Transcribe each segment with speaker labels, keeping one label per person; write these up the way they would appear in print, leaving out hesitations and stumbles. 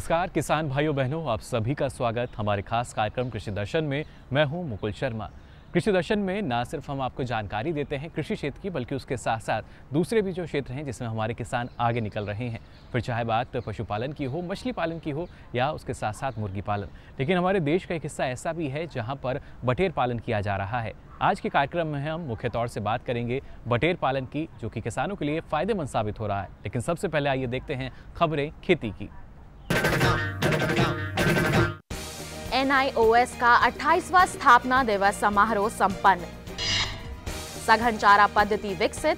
Speaker 1: नमस्कार किसान भाइयों बहनों, आप सभी का स्वागत हमारे खास कार्यक्रम कृषि दर्शन में। मैं हूं मुकुल शर्मा। कृषि दर्शन में ना सिर्फ हम आपको जानकारी देते हैं कृषि क्षेत्र की, बल्कि उसके साथ साथ दूसरे भी जो क्षेत्र हैं जिसमें हमारे किसान आगे निकल रहे हैं। फिर चाहे बात पशुपालन की हो, मछली पालन की हो या उसके साथ साथ मुर्गी पालन। लेकिन हमारे देश का एक हिस्सा ऐसा भी है जहाँ पर बटेर पालन किया जा रहा है। आज के कार्यक्रम में हम मुख्य तौर से बात करेंगे बटेर पालन की, जो कि किसानों के लिए फायदेमंद साबित हो रहा है। लेकिन सबसे पहले आइए देखते हैं खबरें खेती की।
Speaker 2: NIOS का 28वां स्थापना दिवस समारोह संपन्न, सघन चारा पद्धति विकसित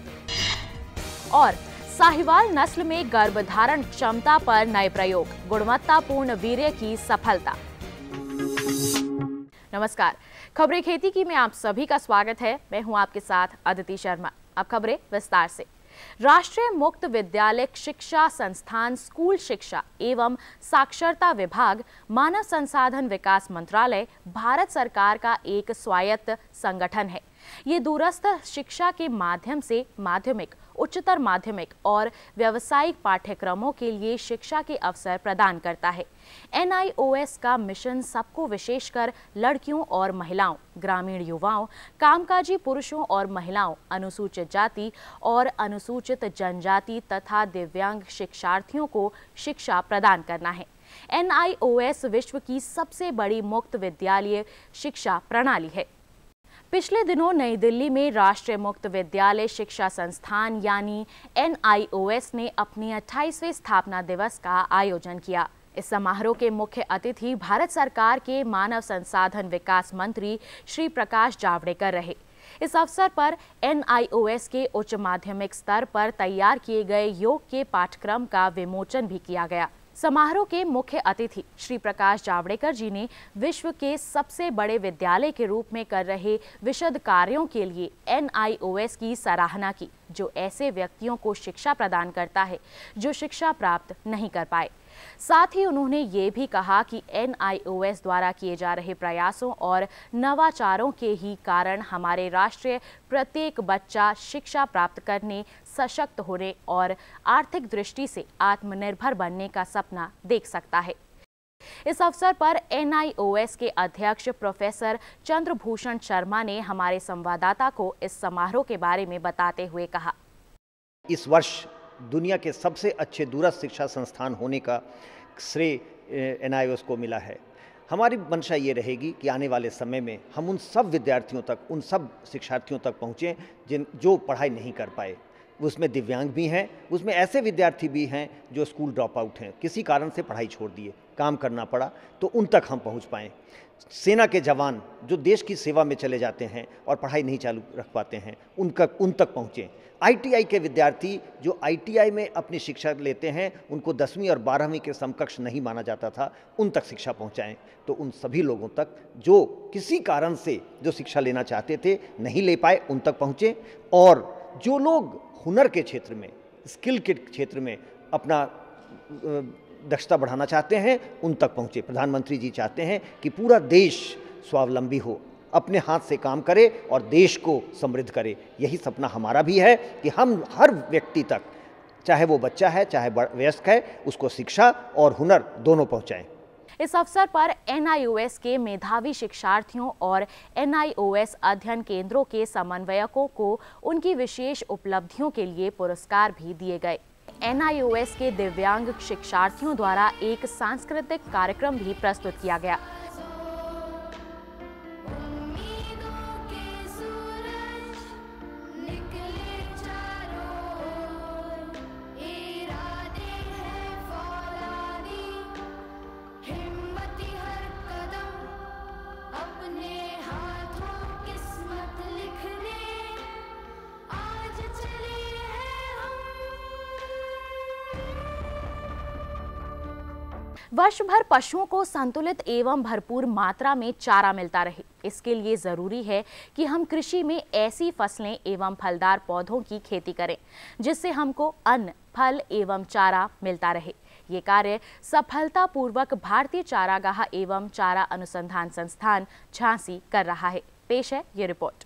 Speaker 2: और साहिवाल नस्ल में गर्भधारण क्षमता पर नए प्रयोग, गुणवत्तापूर्ण वीर्य की सफलता। नमस्कार, खबरें खेती की में आप सभी का स्वागत है। मैं हूं आपके साथ अदिति शर्मा। अब खबरें विस्तार से। राष्ट्रीय मुक्त विद्यालय शिक्षा संस्थान स्कूल शिक्षा एवं साक्षरता विभाग मानव संसाधन विकास मंत्रालय भारत सरकार का एक स्वायत्त संगठन है। ये दूरस्थ शिक्षा के माध्यम से माध्यमिक, उच्चतर माध्यमिक और व्यावसायिक पाठ्यक्रमों के लिए शिक्षा के अवसर प्रदान करता है। NIOS का मिशन सबको, विशेषकर लड़कियों और महिलाओं, ग्रामीण युवाओं, कामकाजी पुरुषों और महिलाओं, अनुसूचित जाति और अनुसूचित जनजाति तथा दिव्यांग शिक्षार्थियों को शिक्षा प्रदान करना है। NIOS विश्व की सबसे बड़ी मुक्त विद्यालय शिक्षा प्रणाली है। पिछले दिनों नई दिल्ली में राष्ट्रीय मुक्त विद्यालय शिक्षा संस्थान यानी NIOS ने अपने 28वें स्थापना दिवस का आयोजन किया। इस समारोह के मुख्य अतिथि भारत सरकार के मानव संसाधन विकास मंत्री श्री प्रकाश जावड़ेकर रहे। इस अवसर पर NIOS के उच्च माध्यमिक स्तर पर तैयार किए गए योग के पाठ्यक्रम का विमोचन भी किया गया। समारोह के मुख्य अतिथि श्री प्रकाश जावड़ेकर जी ने विश्व के सबसे बड़े विद्यालय के रूप में कर रहे विशद कार्यों के लिए NIOS की सराहना की, जो ऐसे व्यक्तियों को शिक्षा प्रदान करता है जो शिक्षा प्राप्त नहीं कर पाए। साथ ही उन्होंने ये भी कहा कि NIOS द्वारा किए जा रहे प्रयासों और नवाचारों के ही कारण हमारे राष्ट्र प्रत्येक बच्चा शिक्षा प्राप्त करने, सशक्त होने और आर्थिक दृष्टि से आत्मनिर्भर बनने का सपना देख सकता है। इस अवसर पर NIOS के अध्यक्ष प्रोफेसर चंद्रभूषण शर्मा ने हमारे संवाददाता को इस समारोह के बारे में बताते हुए कहा,
Speaker 3: इस वर्ष दुनिया के सबसे अच्छे दूरस्थ शिक्षा संस्थान होने का श्रेय NIOS को मिला है। हमारी मंशा ये रहेगी कि आने वाले समय में हम उन सब विद्यार्थियों तक, उन सब शिक्षार्थियों तक पहुँचें जो पढ़ाई नहीं कर पाए। उसमें दिव्यांग भी हैं, उसमें ऐसे विद्यार्थी भी हैं जो स्कूल ड्रॉप आउट हैं, किसी कारण से पढ़ाई छोड़ दिए, काम करना पड़ा, तो उन तक हम पहुंच पाएँ। सेना के जवान जो देश की सेवा में चले जाते हैं और पढ़ाई नहीं चालू रख पाते हैं, उन तक पहुँचें। ITI के विद्यार्थी जो ITI में अपनी शिक्षा लेते हैं, उनको 10वीं और 12वीं के समकक्ष नहीं माना जाता था, उन तक शिक्षा पहुंचाएं। तो उन सभी लोगों तक जो किसी कारण से जो शिक्षा लेना चाहते थे नहीं ले पाए, उन तक पहुँचें। और जो लोग हुनर के क्षेत्र में, स्किल के क्षेत्र में अपना दक्षता बढ़ाना चाहते हैं, उन तक पहुँचे। प्रधानमंत्री जी चाहते हैं कि पूरा देश स्वावलंबी हो, अपने हाथ से काम करे और देश को समृद्ध करे। यही सपना हमारा भी है कि हम हर व्यक्ति तक, चाहे वो बच्चा है चाहे वयस्क है, उसको शिक्षा और हुनर दोनों पहुंचाएं।
Speaker 2: इस अवसर पर NIOS के मेधावी शिक्षार्थियों और NIOS अध्ययन केंद्रों के समन्वयकों को उनकी विशेष उपलब्धियों के लिए पुरस्कार भी दिए गए। NIOS के दिव्यांग शिक्षार्थियों द्वारा एक सांस्कृतिक कार्यक्रम भी प्रस्तुत किया गया। वर्ष भर पशुओं को संतुलित एवं भरपूर मात्रा में चारा मिलता रहे, इसके लिए जरूरी है कि हम कृषि में ऐसी फसलें एवं फलदार पौधों की खेती करें जिससे हमको अन्न, फल एवं चारा मिलता रहे। ये कार्य सफलतापूर्वक भारतीय चारागाह एवं चारा अनुसंधान संस्थान झांसी कर रहा है। पेश है ये रिपोर्ट।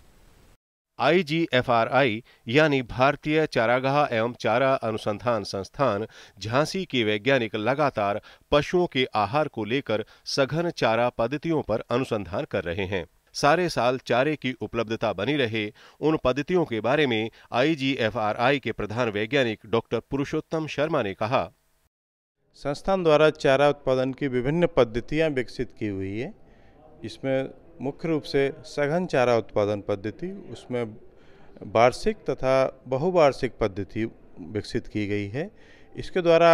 Speaker 4: IGFRI यानी भारतीय चारागाह एवं चारा अनुसंधान संस्थान झांसी के वैज्ञानिक लगातार पशुओं के आहार को लेकर सघन चारा पद्धतियों पर अनुसंधान कर रहे हैं। सारे साल चारे की उपलब्धता बनी रहे, उन पद्धतियों के बारे में IGFRI के प्रधान वैज्ञानिक डॉक्टर पुरुषोत्तम शर्मा ने कहा।
Speaker 5: संस्थान द्वारा चारा उत्पादन की विभिन्न पद्धतियां विकसित की हुई है। इसमें मुख्य रूप से सघन चारा उत्पादन पद्धति, उसमें वार्षिक तथा बहुवार्षिक पद्धति विकसित की गई है। इसके द्वारा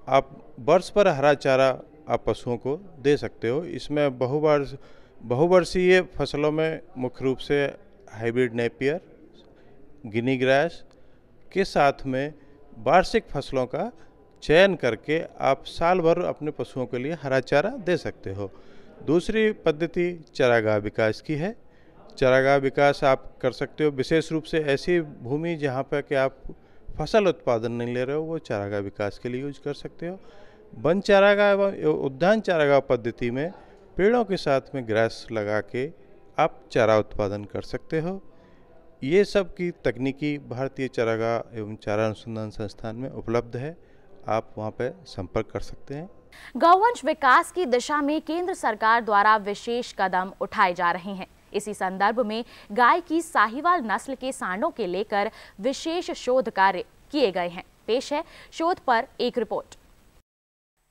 Speaker 5: आप वर्ष पर हरा चारा आप पशुओं को दे सकते हो। इसमें बहुवर्षीय फसलों में मुख्य रूप से हाइब्रिड नेपियर, गिनी ग्रास के साथ में वार्षिक फसलों का चयन करके आप साल भर अपने पशुओं के लिए हरा चारा दे सकते हो। दूसरी पद्धति चारागाह विकास की है। चारागाह विकास आप कर सकते हो विशेष रूप से ऐसी भूमि जहाँ पर कि आप फसल उत्पादन नहीं ले रहे हो, वो चारागाह विकास के लिए यूज कर सकते हो। वन चारागाह एवं उद्यान चारागाह पद्धति में पेड़ों के साथ में ग्रास लगा के आप चारा उत्पादन कर सकते हो। ये सब की तकनीकी भारतीय चारागाह एवं चारा अनुसंधान संस्थान में उपलब्ध है, आप वहाँ पे संपर्क कर सकते हैं।
Speaker 2: गौवंश विकास की दिशा में केंद्र सरकार द्वारा विशेष कदम उठाए जा रहे हैं। इसी संदर्भ में गाय की साहीवाल नस्ल के सांडों के लेकर विशेष शोध कार्य किए गए हैं। पेश है शोध पर एक रिपोर्ट।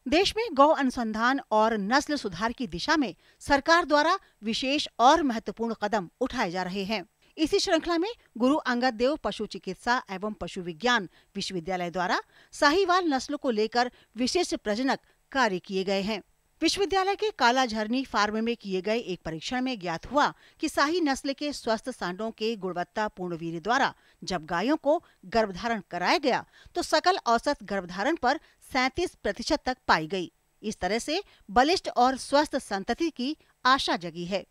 Speaker 6: देश में गौ अनुसंधान और नस्ल सुधार की दिशा में सरकार द्वारा विशेष और महत्वपूर्ण कदम उठाए जा रहे हैं। इसी श्रृंखला में गुरु अंगद देव पशु चिकित्सा एवं पशु विज्ञान विश्वविद्यालय द्वारा साहीवाल नस्ल को लेकर विशेष प्रजनक कार्य किए गए हैं। विश्वविद्यालय के काला झरनी फार्म में किए गए एक परीक्षण में ज्ञात हुआ कि शाही नस्ल के स्वस्थ सांडों के गुणवत्तापूर्ण वीर्य द्वारा जब गायों को गर्भधारण कराया गया तो सकल औसत गर्भधारण पर 37% तक पाई गई। इस तरह से बलिष्ठ और स्वस्थ संतति की आशा जगी है।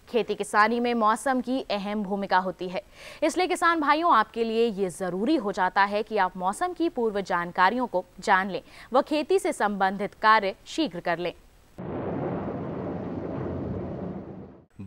Speaker 2: खेती किसानी में मौसम की अहम भूमिका होती है, इसलिए किसान भाइयों आपके लिए ये जरूरी हो जाता है कि आप मौसम की पूर्व जानकारियों को जान लें व खेती से संबंधित कार्य शीघ्र कर लें।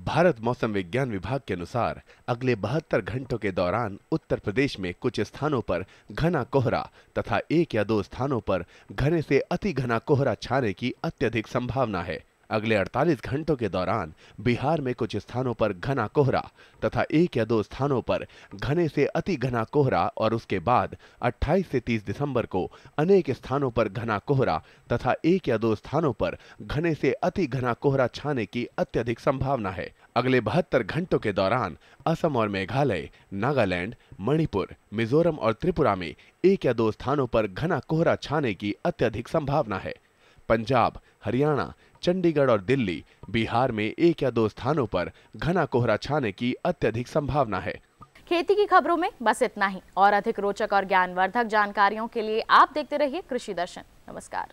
Speaker 4: भारत मौसम विज्ञान विभाग के अनुसार अगले 72 घंटों के दौरान उत्तर प्रदेश में कुछ स्थानों पर घना कोहरा तथा 1 या 2 स्थानों पर घने से अति घना कोहरा छाने की अत्यधिक संभावना है। अगले 48 घंटों के दौरान बिहार में कुछ स्थानों पर घना कोहरा तथा 1 या 2 स्थानों पर घने से अति घना कोहरा और उसके बाद 28 से 30 दिसंबर को अनेक स्थानों पर घना कोहरा तथा 1 या 2 स्थानों पर घने से अति घना कोहरा छाने की अत्यधिक संभावना है। अगले 72 घंटों के दौरान असम और मेघालय, नागालैंड, मणिपुर, मिजोरम और त्रिपुरा में 1 या 2 स्थानों पर घना कोहरा छाने की अत्यधिक संभावना है। पंजाब, हरियाणा, चंडीगढ़ और दिल्ली, बिहार में 1 या 2 स्थानों पर घना कोहरा छाने की अत्यधिक संभावना है।
Speaker 2: खेती की खबरों में बस इतना ही। और अधिक रोचक और ज्ञानवर्धक जानकारियों के लिए आप देखते रहिए कृषि दर्शन। नमस्कार।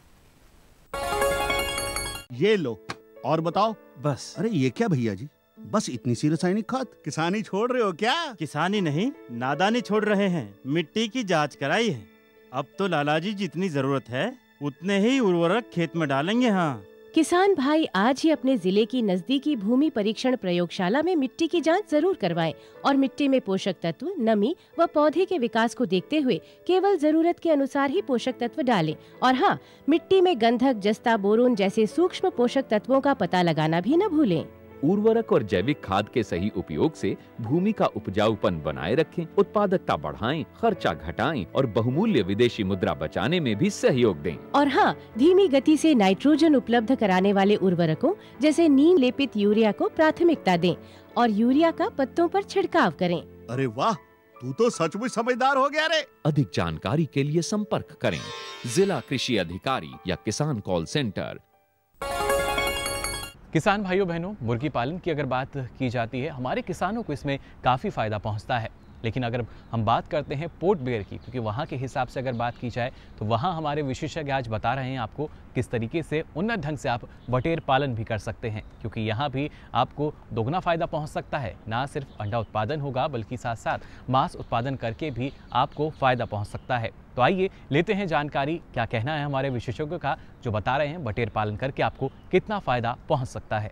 Speaker 7: ये लो और बताओ।
Speaker 8: बस।
Speaker 7: अरे ये क्या भैया जी, बस इतनी सी रासायनिक खाद? किसानी छोड़ रहे हो क्या?
Speaker 8: किसानी नहीं, नादानी छोड़ रहे हैं। मिट्टी की जांच कराई है। अब तो लालाजी जितनी जरूरत है उतने ही उर्वरक खेत में डालेंगे। हाँ,
Speaker 9: किसान भाई आज ही अपने जिले की नजदीकी भूमि परीक्षण प्रयोगशाला में मिट्टी की जांच जरूर करवाएं और मिट्टी में पोषक तत्व, नमी व पौधे के विकास को देखते हुए केवल जरूरत के अनुसार ही पोषक तत्व डालें। और हाँ, मिट्टी में गंधक, जस्ता, बोरोन जैसे सूक्ष्म पोषक तत्वों का पता लगाना भी न भूलें।
Speaker 10: उर्वरक और जैविक खाद के सही उपयोग से भूमि का उपजाऊपन बनाए रखें, उत्पादकता बढ़ाएं, खर्चा घटाएं और बहुमूल्य विदेशी मुद्रा बचाने में भी सहयोग दें।
Speaker 9: और हाँ, धीमी गति से नाइट्रोजन उपलब्ध कराने वाले उर्वरकों जैसे नीम लेपित यूरिया को प्राथमिकता दें और यूरिया का पत्तों पर छिड़काव करें।
Speaker 7: अरे वाह, तू तो सचमुच समझदार हो गया रे।
Speaker 10: अधिक जानकारी के लिए संपर्क करें जिला कृषि अधिकारी या किसान कॉल सेंटर।
Speaker 1: किसान भाइयों बहनों, मुर्गी पालन की अगर बात की जाती है, हमारे किसानों को इसमें काफ़ी फ़ायदा पहुंचता है। लेकिन अगर हम बात करते हैं पोर्ट ब्लेयर की, क्योंकि वहाँ के हिसाब से अगर बात की जाए तो वहाँ हमारे विशेषज्ञ आज बता रहे हैं आपको किस तरीके से उन्नत ढंग से आप बटेर पालन भी कर सकते हैं, क्योंकि यहाँ भी आपको दोगुना फ़ायदा पहुँच सकता है। ना सिर्फ अंडा उत्पादन होगा बल्कि साथ साथ मांस उत्पादन करके भी आपको फ़ायदा पहुँच सकता है। तो आइए लेते हैं जानकारी, क्या कहना है हमारे विशेषज्ञों का, जो बता रहे हैं बटेर पालन करके आपको कितना फ़ायदा पहुँच सकता है।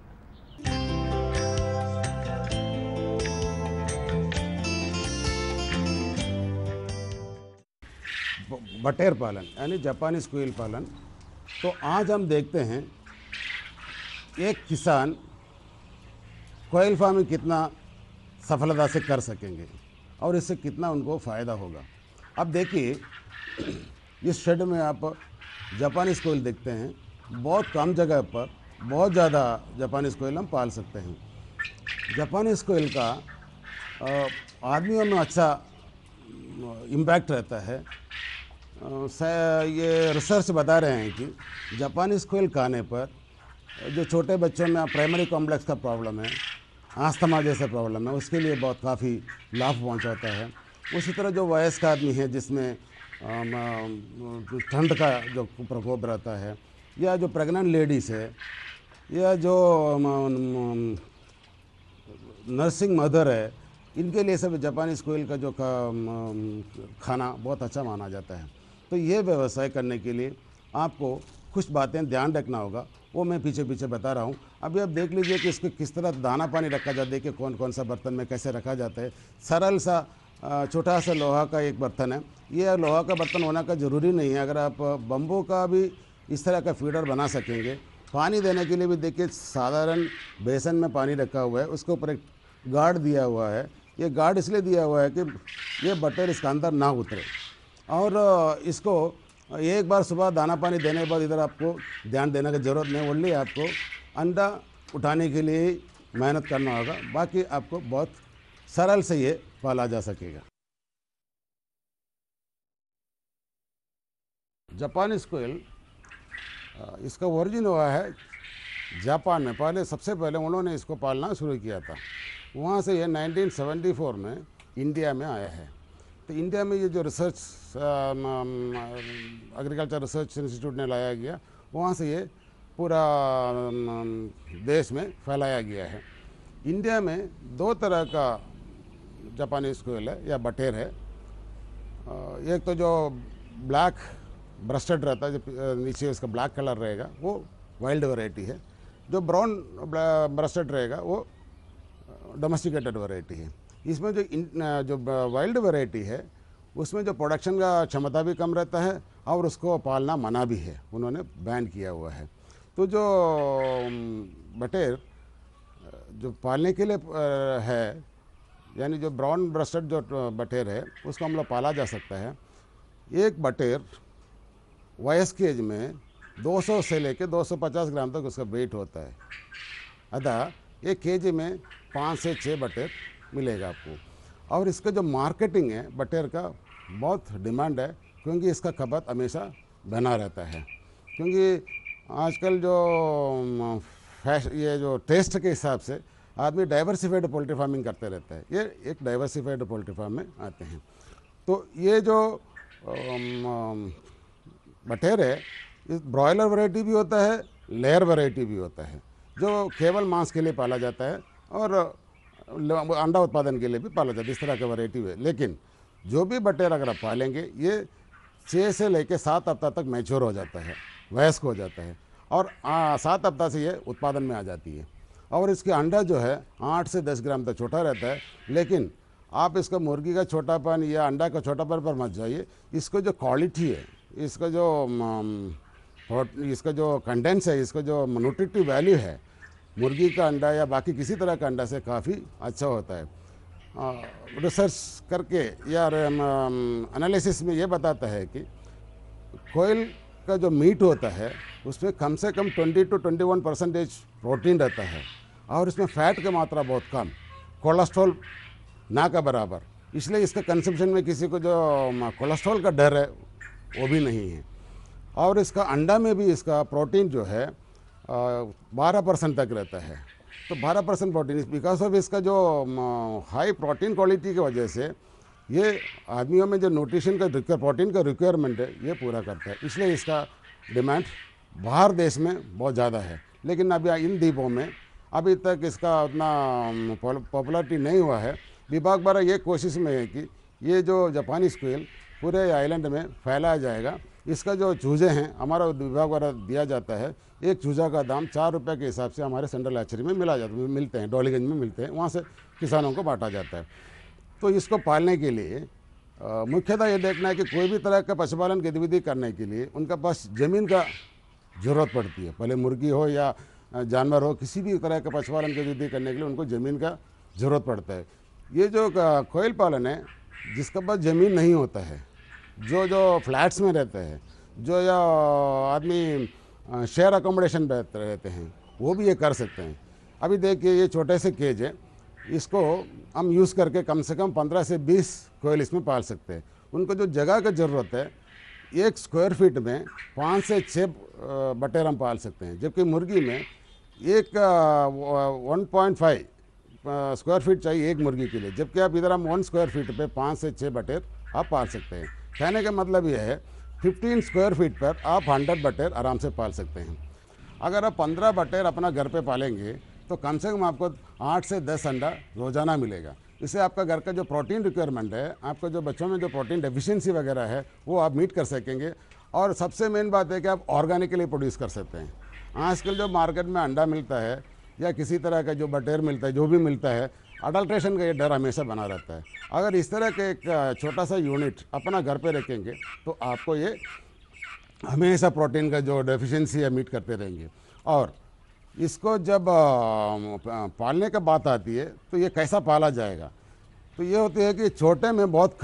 Speaker 11: बटेर पालन यानी जापानी स्क्विल पालन। तो आज हम देखते हैं एक किसान कोयल फार्मिंग कितना सफलता से कर सकेंगे और इससे कितना उनको फ़ायदा होगा। अब देखिए इस शेड में आप जापानी स्क्विल देखते हैं, बहुत कम जगह पर बहुत ज़्यादा जापानी स्क्विल हम पाल सकते हैं। जापानी स्क्विल का आदमियों में अच्छा इम्पैक्ट रहता है। ये रिसर्च बता रहे हैं कि जापानी स्क्विल खाने पर जो छोटे बच्चों में प्राइमरी कॉम्प्लेक्स का प्रॉब्लम है, आस्थमा जैसा प्रॉब्लम है, उसके लिए बहुत काफ़ी लाभ पहुंचाता है। उसी तरह जो वयस्क आदमी है जिसमें ठंड का जो प्रकोप रहता है, या जो प्रेग्नेंट लेडीज़ है, या जो नर्सिंग मदर है, इनके लिए सब जापानी स्क्विल का जो खाना बहुत अच्छा माना जाता है। तो ये व्यवसाय करने के लिए आपको कुछ बातें ध्यान रखना होगा, वो मैं पीछे पीछे बता रहा हूँ। अभी आप देख लीजिए कि इसको किस तरह दाना पानी रखा जाता है, कि कौन कौन सा बर्तन में कैसे रखा जाता है। सरल सा छोटा सा लोहा का एक बर्तन है। ये लोहा का बर्तन होना का ज़रूरी नहीं है, अगर आप बम्बू का भी इस तरह का फीडर बना सकेंगे। पानी देने के लिए भी देखिए साधारण बेसन में पानी रखा हुआ है, उसके ऊपर एक गार्ड दिया हुआ है। ये गार्ड इसलिए दिया हुआ है कि ये बटेर इसका अंदर ना उतरे। और इसको एक बार सुबह दाना पानी देने के बाद इधर आपको ध्यान देने की ज़रूरत नहीं, ओनली आपको अंडा उठाने के लिए मेहनत करना होगा, बाकी आपको बहुत सरल से ये पाला जा सकेगा। जापानी स्क्विल इसका ओरिजिन हुआ है जापान में। पहले सबसे पहले उन्होंने इसको पालना शुरू किया था, वहाँ से ये 1974 में इंडिया में आया है। तो इंडिया में ये जो रिसर्च एग्रीकल्चर रिसर्च इंस्टीट्यूट ने लाया गया, वहाँ से ये पूरा देश में फैलाया गया है। इंडिया में दो तरह का जापानी स्क्विल है या बटेर है। एक तो जो ब्लैक ब्रस्टेड रहता है, जो नीचे उसका ब्लैक कलर रहेगा, वो वाइल्ड वैरायटी है। जो ब्राउन ब्रस्टेड रहेगा वो डोमेस्टिकेटेड वैरायटी है। इसमें जो वाइल्ड वैरायटी है उसमें जो प्रोडक्शन का क्षमता भी कम रहता है और उसको पालना मना भी है, उन्होंने बैन किया हुआ है। तो जो बटेर जो पालने के लिए है, यानी जो ब्राउन ब्रस्टेड जो बटेर है उसको हम लोग पाला जा सकता है। एक बटेर वयस्क एज में 200 से लेकर 250 ग्राम तक उसका वेट होता है। अतः 1 केजी में 5 से 6 बटेर मिलेगा आपको। और इसका जो मार्केटिंग है बटेर का बहुत डिमांड है, क्योंकि इसका खपत हमेशा बना रहता है। क्योंकि आजकल जो ये जो टेस्ट के हिसाब से आदमी डाइवर्सिफाइड पोल्ट्री फार्मिंग करते रहता है, ये एक डाइवर्सिफाइड पोल्ट्री फार्म में आते हैं। तो ये जो बटेर है, इस ब्रॉयलर वैरायटी भी होता है, लेयर वैरायटी भी होता है, जो केवल मांस के लिए पाला जाता है और अंडा उत्पादन के लिए भी पाला जाता है। इस तरह का वैरायटी है। लेकिन जो भी बटेर अगर आप पालेंगे, ये 6 से लेकर 7 हफ्ता तक मैच्योर हो जाता है, वयस्क हो जाता है, और 7 हफ्ता से ये उत्पादन में आ जाती है। और इसके अंडा जो है 8 से 10 ग्राम तक छोटा रहता है। लेकिन आप इसका मुर्गी का छोटापन या अंडा का छोटापन पर मत जाइए। इसको जो क्वालिटी है, इसका जो कंटेंट्स है, इसका जो न्यूट्रिटिव वैल्यू है, मुर्गी का अंडा या बाकी किसी तरह का अंडा से काफ़ी अच्छा होता है। रिसर्च करके या एनालिसिस में ये बताता है कि कोयल का जो मीट होता है उसमें कम से कम 20 to 21% प्रोटीन रहता है, और इसमें फैट की मात्रा बहुत कम, कोलेस्ट्रॉल ना का बराबर। इसलिए इसका कंजम्पशन में किसी को जो कोलेस्ट्रॉल का डर है वो भी नहीं है। और इसका अंडा में भी इसका प्रोटीन जो है 12% तक रहता है। तो 12% प्रोटीन, बिकॉज ऑफ इसका जो हाई प्रोटीन क्वालिटी की वजह से ये आदमियों में जो न्यूट्रिशन का प्रोटीन का रिक्वायरमेंट है ये पूरा करता है। इसलिए इसका डिमांड बाहर देश में बहुत ज़्यादा है। लेकिन अभी इन द्वीपों में अभी तक इसका उतना पॉपुलरिटी नहीं हुआ है। विभाग द्वारा ये कोशिश में है कि ये जो जापानी स्क्विल पूरे आइलैंड में फैलाया जाएगा। इसका जो चूजे हैं हमारा विभाग द्वारा दिया जाता है, एक चूजा का दाम 4 रुपये के हिसाब से हमारे सेंट्रल हैचरी में मिलते हैं, डोलीगंज में मिलते हैं, वहाँ से किसानों को बांटा जाता है। तो इसको पालने के लिए मुख्यतः ये देखना है कि कोई भी तरह का पशुपालन गतिविधि करने के लिए उनका पास ज़मीन का ज़रूरत पड़ती है। भले मुर्गी हो या जानवर हो, किसी भी तरह का पशुपालन गतिविधि करने के लिए उनको ज़मीन का ज़रूरत पड़ता है। ये जो कोयल पालन है, जिसका पास ज़मीन नहीं होता है, जो फ्लैट्स में रहते हैं, जो या आदमी शेयर अकोमोडेशन पे रहते हैं, वो भी ये कर सकते हैं। अभी देखिए ये छोटे से केज है, इसको हम यूज़ करके कम से कम 15 से 20 कोयल इसमें पाल सकते हैं। उनको जो जगह की ज़रूरत है, 1 स्क्वायर फीट में 5 से 6 बटेर हम पाल सकते हैं, जबकि मुर्गी में 1.5 स्क्वायर फीट चाहिए एक मुर्गी के लिए, जबकि आप इधर हम 1 स्क्वायर फीट पे 5 से 6 बटेर आप पाल सकते हैं। कहने का मतलब यह है 15 स्क्वायर फीट पर आप 100 बटेर आराम से पाल सकते हैं। अगर आप 15 बटेर अपना घर पे पालेंगे तो कम से कम आपको 8 से 10 अंडा रोज़ाना मिलेगा। इससे आपका घर का जो प्रोटीन रिक्वायरमेंट है, आपका जो बच्चों में जो प्रोटीन डेफिशिएंसी वगैरह है, वो आप मीट कर सकेंगे। और सबसे मेन बात है कि आप ऑर्गेनिकली प्रोड्यूस कर सकते हैं। आजकल जो मार्केट में अंडा मिलता है या किसी तरह का जो बटेर मिलता है, जो भी मिलता है, अडल्ट्रेशन का ये डर हमेशा बना रहता है। अगर इस तरह के एक छोटा सा यूनिट अपना घर पे रखेंगे तो आपको ये हमेशा प्रोटीन का जो डेफिशिएंसी है मीट करते रहेंगे। और इसको जब पालने का बात आती है तो ये कैसा पाला जाएगा, तो ये होती है कि छोटे में बहुत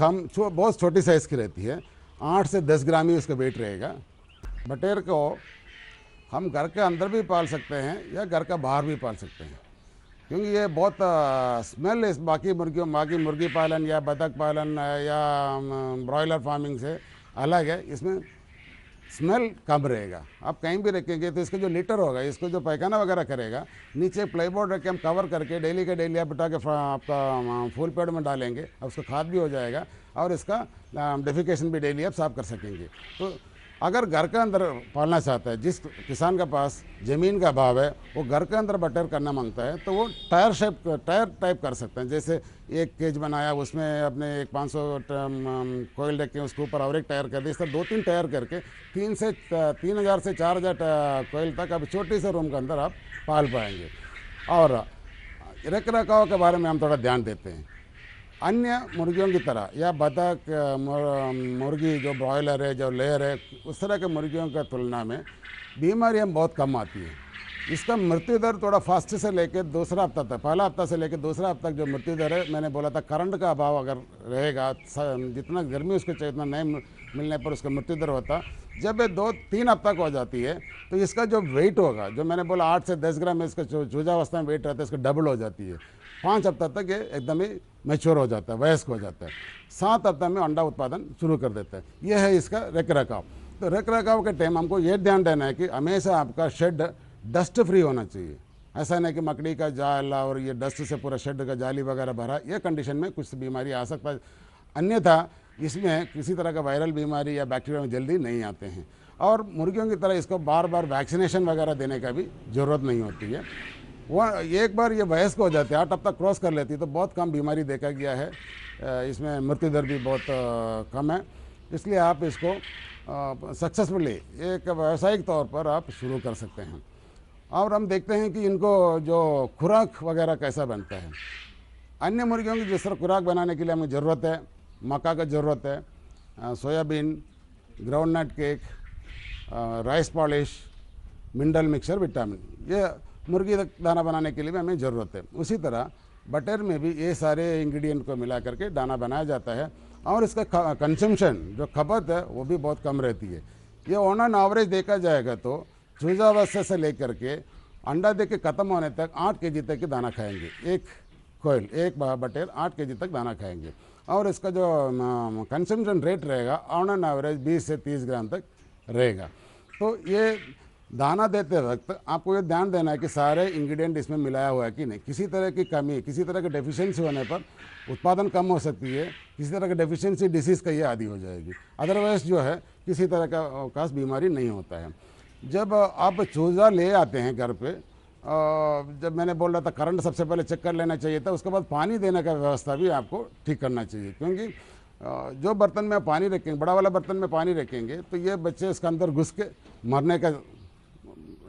Speaker 11: छोटी साइज़ की रहती है, 8 से 10 ग्राम ही उसका वेट रहेगा। बटेर को हम घर के अंदर भी पाल सकते हैं या घर का बाहर भी पाल सकते हैं, क्योंकि ये बहुत स्मेल इस बाकी मुर्गी पालन या बतख पालन या ब्रॉयलर फार्मिंग से अलग है। इसमें स्मेल कम रहेगा। आप कहीं भी रखेंगे तो इसका जो लीटर होगा, इसको जो पैखाना वगैरह करेगा, नीचे प्लेबोर्ड रख के हम कवर करके डेली के डेली आप बिठा के आपका फुल पेड़ में डालेंगे, अब उसका खाद भी हो जाएगा और इसका डेफिकेशन भी डेली आप साफ कर सकेंगे। तो अगर घर के अंदर पालना चाहता है, जिस किसान के पास ज़मीन का अभाव है, वो घर के अंदर बटेर करना मांगता है, तो वो टायर टाइप कर सकते हैं। जैसे एक केज बनाया, उसमें अपने एक 500 कोयल रखे, उसके ऊपर और एक टायर कर दिया। इस तरह 2-3 टायर करके 3,000 से 4,000 कोयल तक अब छोटे से रूम के अंदर आप पाल पाएंगे। और रख रखाव के बारे में हम थोड़ा ध्यान देते हैं। अन्य मुर्गियों की तरह या बतख मुर्गी जो ब्रॉयलर है, जो लेयर है, उस तरह के मुर्गियों की तुलना में बीमारियाँ बहुत कम आती है। इसका मृत्यु दर थोड़ा फास्ट से लेकर दूसरा हफ्ता तक, पहला हफ्ता से लेकर दूसरा हफ्ता तक जो मृत्यु दर है, मैंने बोला था करंट का अभाव अगर रहेगा, जितना गर्मी उसको चाहिए उतना नहीं मिलने पर उसका मृत्यु दर होता। जब ये 2-3 हफ्ता हो जाती है तो इसका जो वेट होगा, जो मैंने बोला 8 से 10 ग्राम इसका चूजावस्था में वेट रहता है, इसका डबल हो जाती है। 5 हफ्ता तक ये एकदम ही मैच्योर हो जाता है, वयस्क हो जाता है। 7 हफ्ता में अंडा उत्पादन शुरू कर देता है। यह है इसका रख रखाव। तो रख रखाव के टाइम हमको ये ध्यान देना है कि हमेशा आपका शेड डस्ट फ्री होना चाहिए। ऐसा नहीं कि मकड़ी का जाल और ये डस्ट से पूरा शेड का जाली वगैरह भरा, ये कंडीशन में कुछ बीमारी आ सकता है। अन्यथा इसमें किसी तरह का वायरल बीमारी या बैक्टीरिया में जल्दी नहीं आते हैं। और मुर्गियों की तरह इसको बार बार वैक्सीनेशन वगैरह देने का भी ज़रूरत नहीं होती है। वह एक बार ये वयस्क हो जाते हैं, 8 हफ्ता क्रॉस कर लेती है, तो बहुत कम बीमारी देखा गया है। इसमें मृत्यु दर भी बहुत कम है। इसलिए आप इसको सक्सेसफुली एक व्यावसायिक तौर पर आप शुरू कर सकते हैं। और हम देखते हैं कि इनको जो खुराक वगैरह कैसा बनता है। अन्य मुर्गियों की जिस तरह खुराक बनाने के लिए हमें ज़रूरत है, मक्का का ज़रूरत है, soybean, groundnut cake, rice polish, mineral mixture, vitamin, ये मुर्गी दाना बनाने के लिए भी हमें ज़रूरत है। उसी तरह बटर में भी ये सारे इंग्रेडिएंट को मिला करके दाना बनाया जाता है। और इसका कंजम्पशन जो खपत है वो भी बहुत कम रहती है। ये ऑन एन एवरेज देखा जाएगा तो चूजावस्था से लेकर के अंडा दे के ख़त्म होने तक 8 kg तक के दाना खाएंगे। एक कोयल, एक बटेर 8 kg तक दाना खाएंगे। और इसका जो कंजम्पशन रेट रहेगा ऑन एन एवरेज 20 से 30 ग्राम तक रहेगा। तो ये दाना देते वक्त आपको ये ध्यान देना है कि सारे इंग्रेडिएंट इसमें मिलाया हुआ है कि नहीं। किसी तरह की कमी, किसी तरह की डेफिशिएंसी होने पर उत्पादन कम हो सकती है। किसी तरह की डेफिशिएंसी डिसीज़ का ये आदी हो जाएगी। अदरवाइज जो है किसी तरह का खास बीमारी नहीं होता है। जब आप चूजा ले आते हैं घर पे, जब मैंने बोल रहा था करंट सबसे पहले चेक कर लेना चाहिए था, उसके बाद पानी देने का व्यवस्था भी आपको ठीक करना चाहिए। क्योंकि जो बर्तन में पानी रखेंगे, बड़ा वाला बर्तन में पानी रखेंगे तो ये बच्चे उसके अंदर घुस के मरने का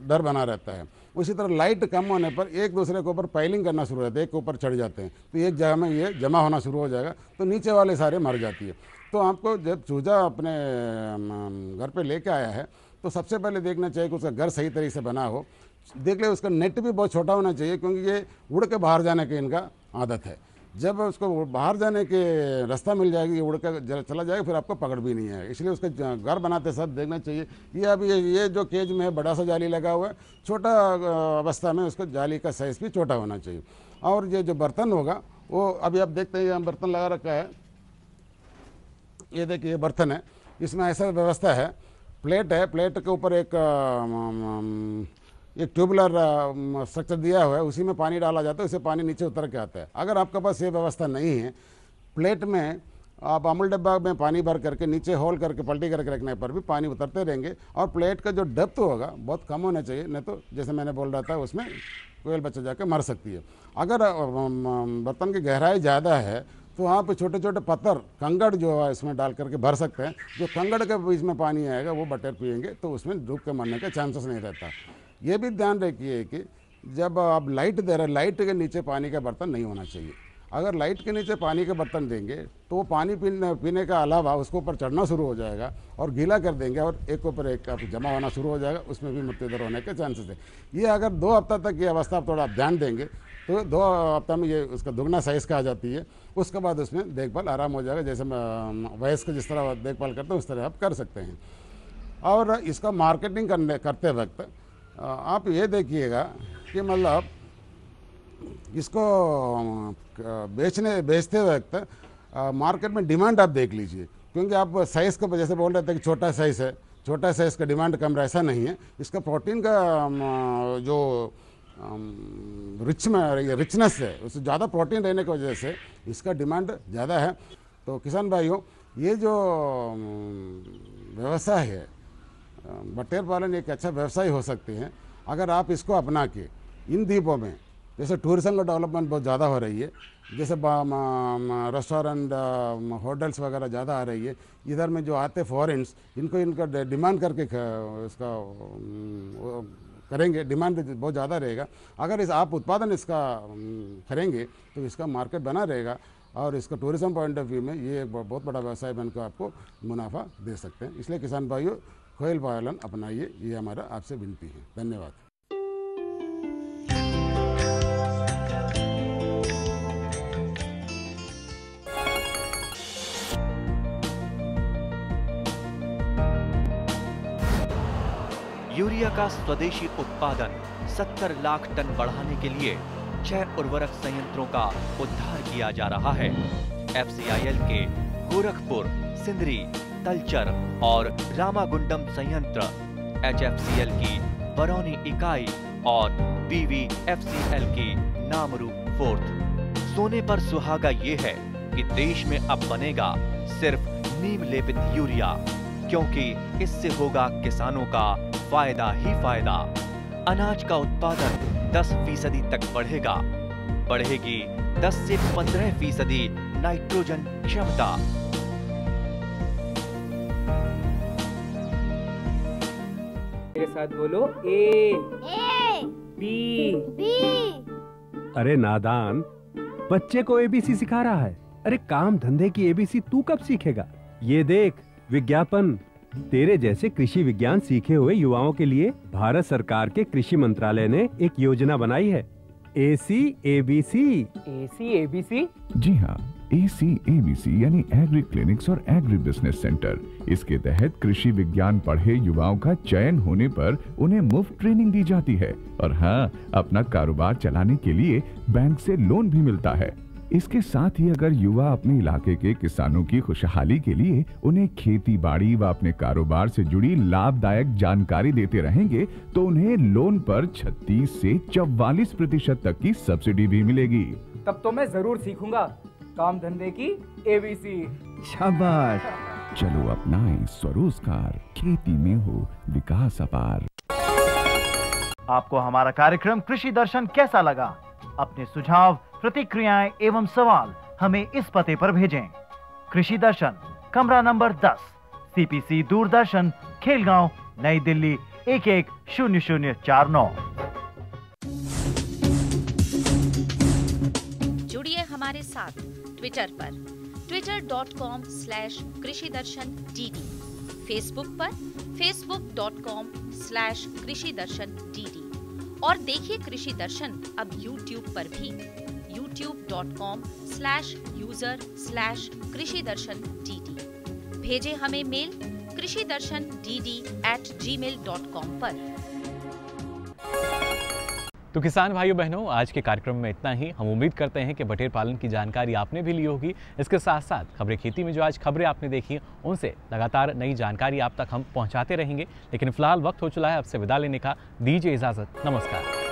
Speaker 11: डर बना रहता है। उसी तरह लाइट कम होने पर एक दूसरे के ऊपर पाइलिंग करना शुरू हो जाता है, एक के ऊपर चढ़ जाते हैं, तो एक जगह में ये जमा होना शुरू हो जाएगा, तो नीचे वाले सारे मर जाती है। तो आपको जब चूजा अपने घर पे लेके आया है तो सबसे पहले देखना चाहिए कि उसका घर सही तरीके से बना हो। देख ले उसका नेट भी बहुत छोटा होना चाहिए, क्योंकि ये उड़ के बाहर जाने की इनका आदत है। जब उसको बाहर जाने के रास्ता मिल जाएगी, ये उड़ के चला जाएगा, फिर आपको पकड़ भी नहीं आएगा। इसलिए उसका घर बनाते साथ देखना चाहिए कि अब ये जो केज में है बड़ा सा जाली लगा हुआ है, छोटा अवस्था में उसको जाली का साइज़ भी छोटा होना चाहिए। और ये जो बर्तन होगा वो अभी आप देखते हैं यहाँ बर्तन लगा रखा है, ये देखिए बर्तन है, इसमें ऐसा व्यवस्था है, प्लेट है, प्लेट के ऊपर एक ट्यूबुलर स्ट्रक्चर दिया हुआ है, उसी में पानी डाला जाता है, उससे पानी नीचे उतर के आता है। अगर आपके पास ये व्यवस्था नहीं है, प्लेट में आप अमूल डब्बा में पानी भर करके नीचे होल करके पलटी करके रखने पर भी पानी उतरते रहेंगे। और प्लेट का जो डेप्थ होगा बहुत कम होना चाहिए, नहीं तो जैसे मैंने बोल रहा था उसमें कोयल बच्चा जाकर मर सकती है। अगर बर्तन की गहराई ज़्यादा है तो वहाँ पे छोटे छोटे पत्थर कंकड़ जो है इसमें डाल करके भर सकते हैं। जो कंकड़ के बीच में पानी आएगा वो बटेर पिएंगे तो उसमें डूब के मरने का चांसेस नहीं रहता। ये भी ध्यान रखिए कि जब आप लाइट दे रहे हैं, लाइट के नीचे पानी का बर्तन नहीं होना चाहिए। अगर लाइट के नीचे पानी के बर्तन देंगे तो वो पानी पीने का अलावा उसके ऊपर चढ़ना शुरू हो जाएगा और गीला कर देंगे और एक ऊपर एक जमा होना शुरू हो जाएगा, उसमें भी मृत्यु दर होने के चांसेस है। ये अगर 2 हफ्ता तक ये अवस्था थोड़ा आप ध्यान देंगे तो 2 हफ्ता में ये उसका दुगना साइज़ का आ जाती है। उसके बाद उसमें देखभाल आराम हो जाएगा, जैसे वयस्क जिस तरह देखभाल करते हैं उस तरह आप कर सकते हैं। और इसका मार्केटिंग करते वक्त आप ये देखिएगा कि मतलब इसको बेचते वक्त मार्केट में डिमांड आप देख लीजिए, क्योंकि आप साइज़ को जैसे बोल रहे थे कि छोटा साइज़ है, छोटा साइज़ का डिमांड कम रहा, ऐसा नहीं है। इसका प्रोटीन का जो रिचनेस है उससे ज़्यादा प्रोटीन रहने की वजह से इसका डिमांड ज़्यादा है। तो किसान भाइयों, ये जो व्यवसाय है बटेर पालन एक अच्छा व्यवसाय हो सकते हैं अगर आप इसको अपना के इन द्वीपों में, जैसे टूरिज्म का डेवलपमेंट बहुत ज़्यादा हो रही है, जैसे रेस्टोरेंट होटल्स वगैरह ज़्यादा आ रही है, इधर में जो आते फॉरेन्स इनका डिमांड करके इसका करेंगे, डिमांड बहुत ज़्यादा रहेगा। अगर आप उत्पादन इसका करेंगे तो इसका मार्केट बना रहेगा और इसका टूरिज्म पॉइंट ऑफ व्यू में ये एक बहुत बड़ा व्यवसाय बनकर आपको मुनाफा दे सकते हैं। इसलिए किसान भाइयों, कोयल पालन अपनाइए, ये हमारा आपसे विनती है। धन्यवाद।
Speaker 12: यूरिया का स्वदेशी उत्पादन 70 लाख टन बढ़ाने के लिए 6 उर्वरक संयंत्रों का उद्धार किया जा रहा है। FCIL के गोरखपुर, सिंदरी, तलचर और रामागुंडम संयंत्र, HFCL की बरौनी इकाई और BVFCL की नामरू फोर्थ। सोने पर सुहागा ये है कि देश में अब बनेगा सिर्फ नीम लेपित यूरिया, क्योंकि इससे होगा किसानों का फायदा ही फायदा। अनाज का उत्पादन 10% तक बढ़ेगा, बढ़ेगी 10 से 15% नाइट्रोजन क्षमता।
Speaker 13: मेरे साथ बोलो ए बी।
Speaker 14: अरे नादान, बच्चे को ABC सिखा रहा है। अरे काम धंधे की ABC तू कब सीखेगा? ये देख विज्ञापन। तेरे जैसे कृषि विज्ञान सीखे हुए युवाओं के लिए भारत सरकार के कृषि मंत्रालय ने एक योजना बनाई है, ACABC।
Speaker 13: ACABC?
Speaker 15: जी हाँ, ACABC यानी एग्री क्लिनिक्स और एग्री बिजनेस सेंटर। इसके तहत कृषि विज्ञान पढ़े युवाओं का चयन होने पर उन्हें मुफ्त ट्रेनिंग दी जाती है और हाँ, अपना कारोबार चलाने के लिए बैंक से लोन भी मिलता है। इसके साथ ही अगर युवा अपने इलाके के किसानों की खुशहाली के लिए उन्हें खेती बाड़ी व अपने कारोबार से जुड़ी लाभदायक जानकारी देते रहेंगे तो उन्हें लोन पर 36 से 44% तक की सब्सिडी भी मिलेगी।
Speaker 13: तब तो मैं जरूर सीखूंगा काम धंधे की ABC।
Speaker 15: शाबाश, चलो अपनाएं स्वरोजगार, खेती में हो विकास अपार।
Speaker 16: आपको हमारा कार्यक्रम कृषि दर्शन कैसा लगा? अपने सुझाव, प्रतिक्रियाएं एवं सवाल हमें इस पते पर भेजें। कृषि दर्शन, कमरा नंबर 10, CPC दूरदर्शन, खेलगांव, नई दिल्ली 110049।
Speaker 17: जुड़िए हमारे साथ ट्विटर पर
Speaker 2: twitter.com/कृषि दर्शन DD, फेसबुक पर facebook.com/कृषि दर्शन DD और देखिए कृषि दर्शन अब YouTube पर भी youtube.com/user/कृषि दर्शन DD। भेजें हमें मेल कृषि दर्शन DD@gmail.com पर।
Speaker 1: तो किसान भाइयों बहनों, आज के कार्यक्रम में इतना ही। हम उम्मीद करते हैं कि बटेर पालन की जानकारी आपने भी ली होगी। इसके साथ साथ खबरें खेती में जो आज खबरें आपने देखी, उनसे लगातार नई जानकारी आप तक हम पहुंचाते रहेंगे। लेकिन फिलहाल वक्त हो चला है आपसे विदा लेने का। दीजिए इजाजत, नमस्कार।